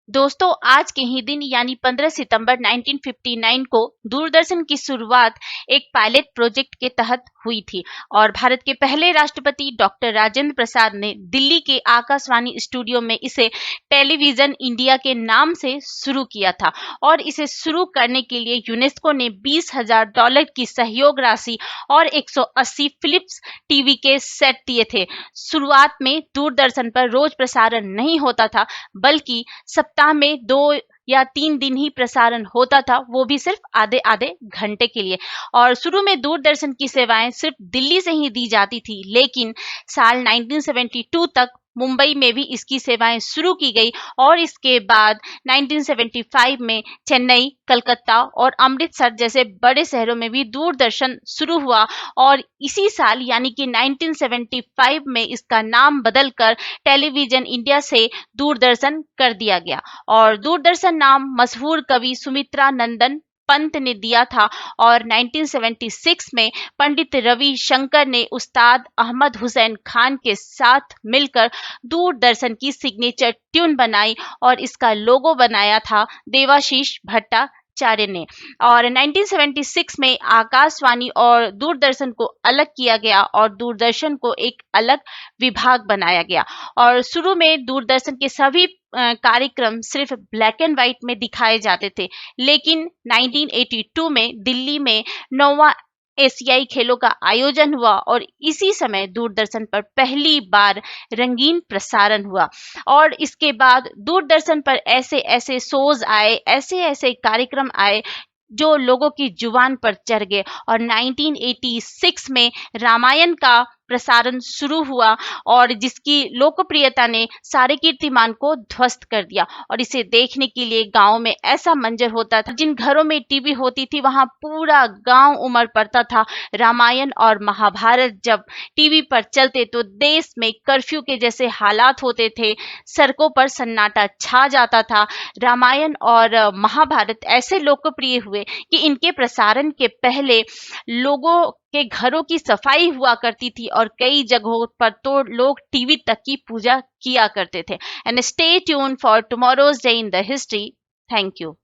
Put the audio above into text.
दोस्तों, आज के ही दिन यानी 15 सितंबर 1959 को दूरदर्शन की शुरुआत एक पायलट प्रोजेक्ट के तहत हुई थी और भारत के पहले राष्ट्रपति डॉक्टर राजेंद्र प्रसाद ने दिल्ली के आकाशवाणी स्टूडियो में इसे टेलीविजन इंडिया के नाम से शुरू किया था और इसे शुरू करने के लिए यूनेस्को ने $20,000 की सहयोग राशि और 180 फिलिप्स टीवी के सेट दिए थे। शुरुआत में दूरदर्शन पर रोज प्रसारण नहीं होता था, बल्कि सप्ताह में 2 या 3 दिन ही प्रसारण होता था, वो भी सिर्फ आधे आधे घंटे के लिए। और शुरू में दूरदर्शन की सेवाएं सिर्फ दिल्ली से ही दी जाती थी, लेकिन साल 1972 तक मुंबई में भी इसकी सेवाएं शुरू की गई और इसके बाद 1975 में चेन्नई, कलकत्ता और अमृतसर जैसे बड़े शहरों में भी दूरदर्शन शुरू हुआ और इसी साल यानी कि 1975 में इसका नाम बदलकर टेलीविजन इंडिया से दूरदर्शन कर दिया गया। और दूरदर्शन नाम मशहूर कवि सुमित्रा नंदन पंत ने दिया था और 1976 में पंडित रवि शंकर ने उस्ताद अहमद हुसैन खान के साथ मिलकर दूरदर्शन की सिग्नेचर ट्यून बनाई और इसका लोगो बनाया था देवाशीष भट्टाचार्य ने। और 1976 में आकाशवाणी और दूरदर्शन को अलग किया गया और दूरदर्शन को एक अलग विभाग बनाया गया। और शुरू में दूरदर्शन के सभी कार्यक्रम सिर्फ ब्लैक एंड व्हाइट में दिखाए जाते थे, लेकिन 1982 में दिल्ली में 9वां एशियाई खेलों का आयोजन हुआ और इसी समय दूरदर्शन पर पहली बार रंगीन प्रसारण हुआ। और इसके बाद दूरदर्शन पर ऐसे ऐसे शोज आए, ऐसे ऐसे कार्यक्रम आए जो लोगों की जुबान पर चढ़ गए। और 1986 में रामायण का प्रसारण शुरू हुआ और जिसकी लोकप्रियता ने सारे कीर्तिमान को ध्वस्त कर दिया। और इसे देखने के लिए गांव में ऐसा मंजर होता था, जिन घरों में टीवी होती थी वहां पूरा गांव उमड़ पड़ता था। रामायण और महाभारत जब टीवी पर चलते तो देश में कर्फ्यू के जैसे हालात होते थे, सड़कों पर सन्नाटा छा जाता था। रामायण और महाभारत ऐसे लोकप्रिय हुए कि इनके प्रसारण के पहले लोगों के घरों की सफाई हुआ करती थी और कई जगहों पर तो लोग टीवी तक की पूजा किया करते थे। And stay tune for tomorrow's day in the history. Thank you.